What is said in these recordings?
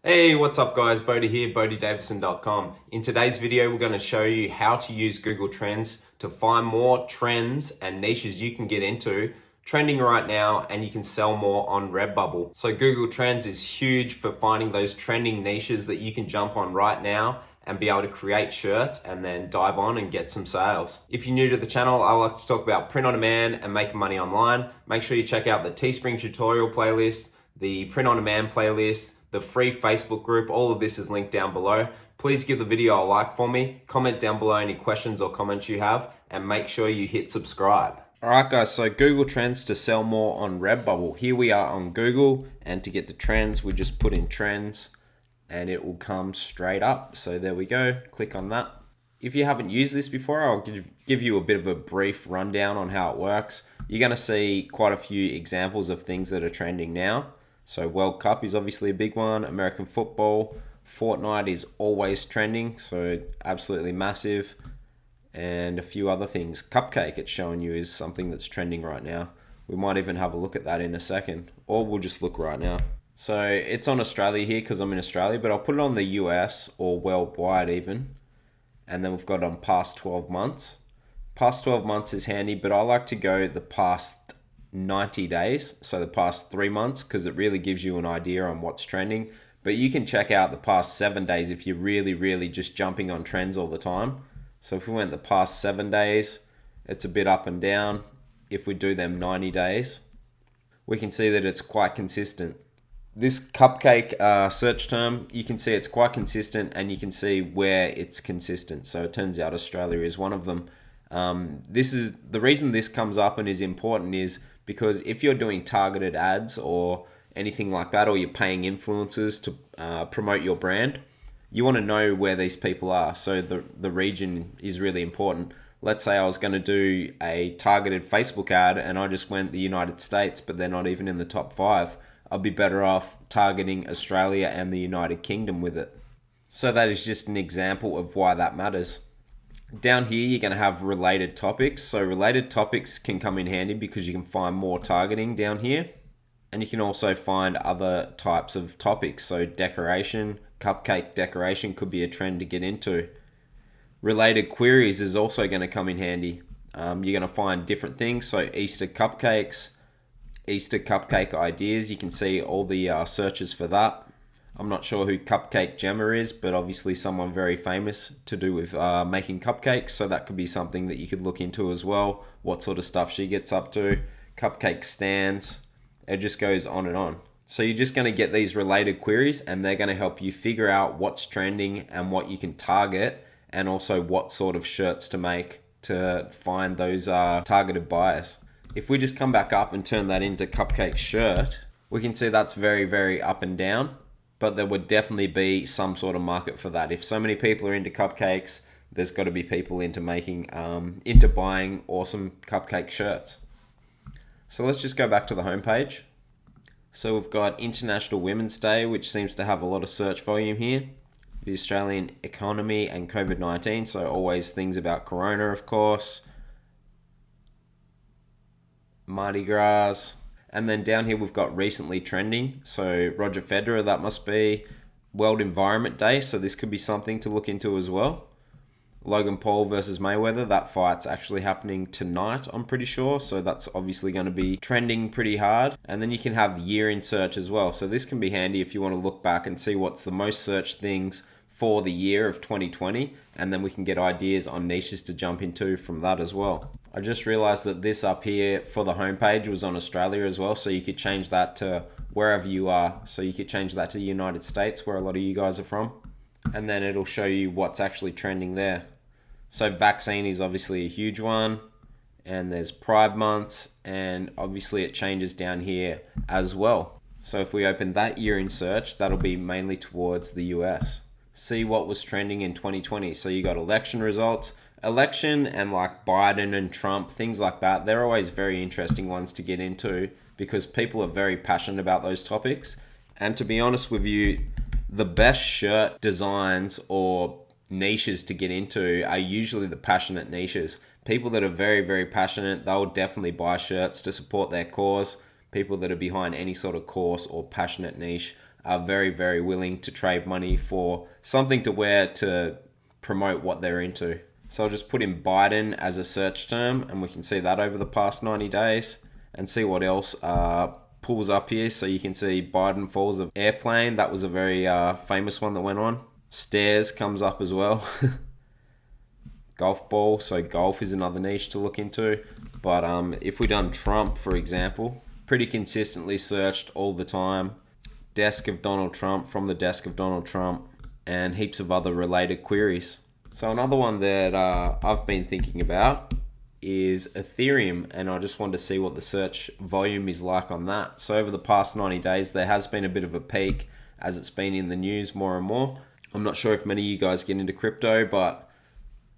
Hey, what's up guys? Bodie here, BodieDavison.com. In today's video, we're going to show you how to use Google Trends to find more trends and niches you can get into trending right now, and you can sell more on Redbubble. So Google Trends is huge for finding those trending niches that you can jump on right now and be able to create shirts and then dive on and get some sales. If you're new to the channel, I like to talk about print on demand and making money online. Make sure you check out the Teespring tutorial playlist, the print on demand playlist, the free Facebook group. All of this is linked down below. Please give the video a like for me, comment down below any questions or comments you have, and make sure you hit subscribe. Alright guys, so Google Trends to sell more on Redbubble. Here we are on Google, and to get the trends, we just put in trends and it will come straight up. So there we go, click on that. If you haven't used this before, I'll give you a bit of a brief rundown on how it works. You're going to see quite a few examples of things that are trending now. So World Cup is obviously a big one, American football, Fortnite is always trending, so absolutely massive, and a few other things. Cupcake, it's showing you, is something that's trending right now. We might even have a look at that in a second, or we'll just look right now. So it's on Australia here because I'm in Australia, but I'll put it on the US or worldwide even, and then we've got it on past 12 months. Past 12 months is handy, but I like to go the past 90 days, so the past 3 months, because it really gives you an idea on what's trending. But you can check out the past 7 days if you're really just jumping on trends all the time. So if we went the past 7 days, it's a bit up and down. If we do them 90 days, we can see that it's quite consistent. This cupcake search term, you can see it's quite consistent, and you can see where it's consistent. So it turns out Australia is one of them. This is the reason this comes up and is important, is because if you're doing targeted ads or anything like that, or you're paying influencers to promote your brand, you want to know where these people are. So the region is really important. Let's say I was going to do a targeted Facebook ad and I just went the United States, but they're not even in the top 5. I'd be better off targeting Australia and the United Kingdom with it. So that is just an example of why that matters. Down here, you're going to have related topics. So related topics can come in handy because you can find more targeting down here. And you can also find other types of topics. So decoration, cupcake decoration could be a trend to get into. Related queries is also going to come in handy. You're going to find different things. So Easter cupcakes, Easter cupcake ideas. You can see all the searches for that. I'm not sure who Cupcake Gemma is, but obviously someone very famous to do with making cupcakes. So that could be something that you could look into as well. What sort of stuff she gets up to. Cupcake stands. It just goes on and on. So you're just going to get these related queries, and they're going to help you figure out what's trending and what you can target, and also what sort of shirts to make to find those targeted buyers. If we just come back up and turn that into cupcake shirt, we can see that's very up and down. But there would definitely be some sort of market for that. If so many people are into cupcakes, there's got to be people into making, into buying awesome cupcake shirts. So let's just go back to the homepage. So we've got International Women's Day, which seems to have a lot of search volume here. The Australian economy and COVID-19, so always things about Corona, of course. Mardi Gras. And then down here we've got recently trending. So Roger Federer, that must be World Environment Day. So this could be something to look into as well. Logan Paul versus Mayweather, that fight's actually happening tonight, I'm pretty sure. So that's obviously going to be trending pretty hard. And then you can have the year in search as well. So this can be handy if you want to look back and see what's the most searched things for the year of 2020. And then we can get ideas on niches to jump into from that as well. I just realized that this up here for the homepage was on Australia as well, so you could change that to wherever you are. So you could change that to the United States, where a lot of you guys are from, and then it'll show you what's actually trending there. So vaccine is obviously a huge one, and there's Pride months, and obviously it changes down here as well. So if we open that year in search, that'll be mainly towards the US. See what was trending in 2020. So you got election results. Election and like Biden and Trump, things like that, they're always very interesting ones to get into because people are very passionate about those topics. And to be honest with you, the best shirt designs or niches to get into are usually the passionate niches. People that are very passionate, they'll definitely buy shirts to support their cause. People that are behind any sort of cause or passionate niche are very, very willing to trade money for something to wear to promote what they're into. So I'll just put in Biden as a search term, and we can see that over the past 90 days and see what else pulls up here. So you can see Biden falls of airplane. That was a very famous one that went on. Stairs comes up as well. Golf ball. So golf is another niche to look into. But if we done Trump, for example, pretty consistently searched all the time. Desk of Donald Trump, from the desk of Donald Trump, and heaps of other related queries. So another one that I've been thinking about is Ethereum, and I just wanted to see what the search volume is like on that. So over the past 90 days, there has been a bit of a peak as it's been in the news more and more. I'm not sure if many of you guys get into crypto, but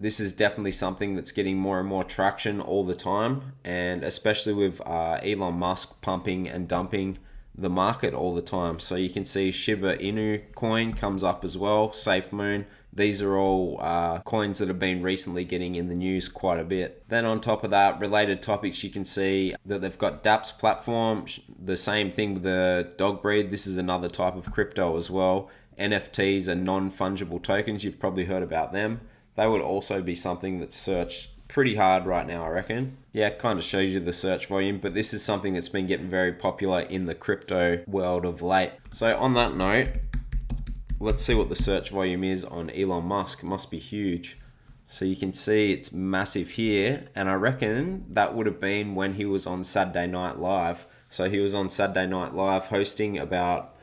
this is definitely something that's getting more and more traction all the time, and especially with Elon Musk pumping and dumping the market all the time. So you can see Shiba Inu coin comes up as well, SafeMoon. These are all coins that have been recently getting in the news quite a bit. Then on top of that, related topics, you can see that they've got dApps platform, the same thing with the dog breed. This is another type of crypto as well. NFTs are non-fungible tokens. You've probably heard about them. They would also be something that's searched pretty hard right now, I reckon. Yeah, it kind of shows you the search volume, but this is something that's been getting very popular in the crypto world of late. So on that note, let's see what the search volume is on Elon Musk. It must be huge. So you can see it's massive here, and I reckon that would have been when he was on Saturday Night Live. So he was on Saturday Night Live hosting about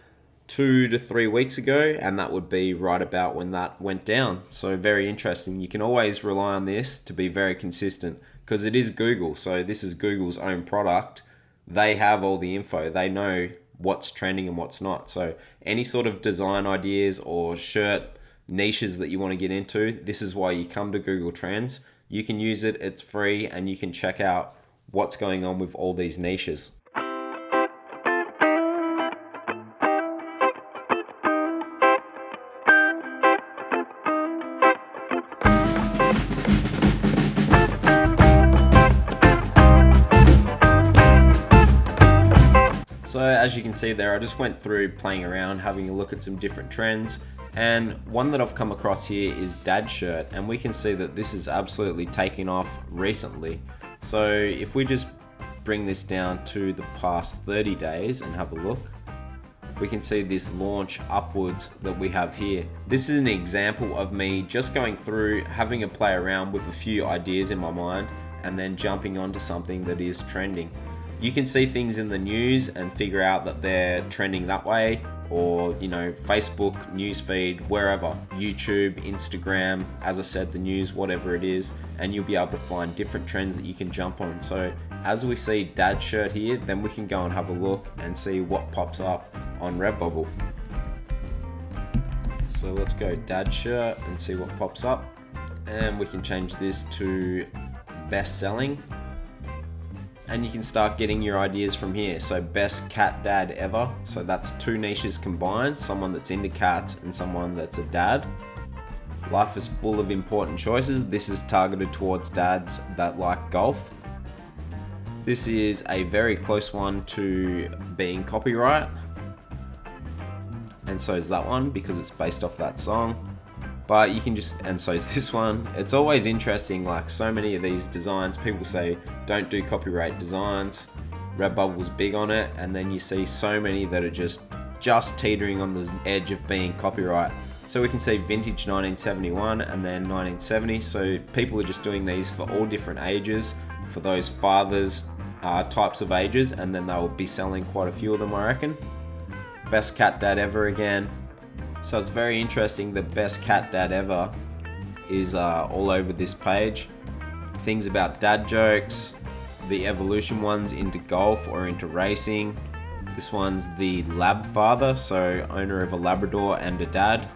2 to 3 weeks ago, and that would be right about when that went down. So very interesting. You can always rely on this to be very consistent because it is Google. So this is Google's own product. They have all the info. They know what's trending and what's not. So any sort of design ideas or shirt niches that you want to get into, this is why you come to Google Trends. You can use it, it's free, and you can check out what's going on with all these niches. So as you can see there, I just went through playing around, having a look at some different trends, and one that I've come across here is dad shirt, and we can see that this is absolutely taking off recently. So if we just bring this down to the past 30 days and have a look, we can see this launch upwards that we have here. This is an example of me just going through, having a play around with a few ideas in my mind, and then jumping onto something that is trending. You can see things in the news and figure out that they're trending that way, or Facebook newsfeed, wherever, YouTube, Instagram, as I said, the news, whatever it is, and you'll be able to find different trends that you can jump on. So as we see dad shirt here, then we can go and have a look and see what pops up on Redbubble. So let's go dad shirt and see what pops up, and we can change this to best selling. And you can start getting your ideas from here. So best cat dad ever. So that's 2 niches combined, someone that's into cats and someone that's a dad. Life is full of important choices. This is targeted towards dads that like golf. This is a very close one to being copyright. And so is that one because it's based off that song. But you can just, and so is this one. It's always interesting, like so many of these designs, people say don't do copyright designs. Redbubble's big on it, and then you see so many that are just teetering on the edge of being copyright. So we can see vintage 1971 and then 1970. So people are just doing these for all different ages, for those fathers types of ages, and then they'll be selling quite a few of them, I reckon. Best cat dad ever again. So it's very interesting. The best cat dad ever is all over this page. Things about dad jokes, the evolution ones into golf or into racing. This one's the lab father, so owner of a Labrador and a dad.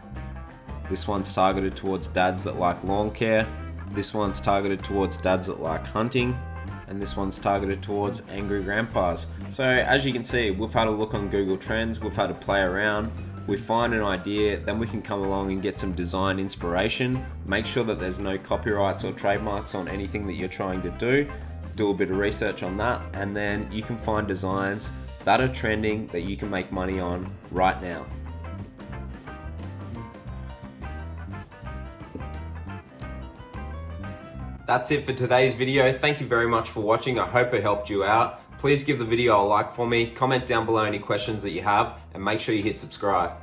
This one's targeted towards dads that like lawn care. This one's targeted towards dads that like hunting. And this one's targeted towards angry grandpas. So as you can see, we've had a look on Google Trends, we've had a play around. We find an idea, then we can come along and get some design inspiration. Make sure that there's no copyrights or trademarks on anything that you're trying to do. Do a bit of research on that, and then you can find designs that are trending that you can make money on right now. That's it for today's video. Thank you very much for watching. I hope it helped you out. Please give the video a like for me, comment down below any questions that you have, and make sure you hit subscribe.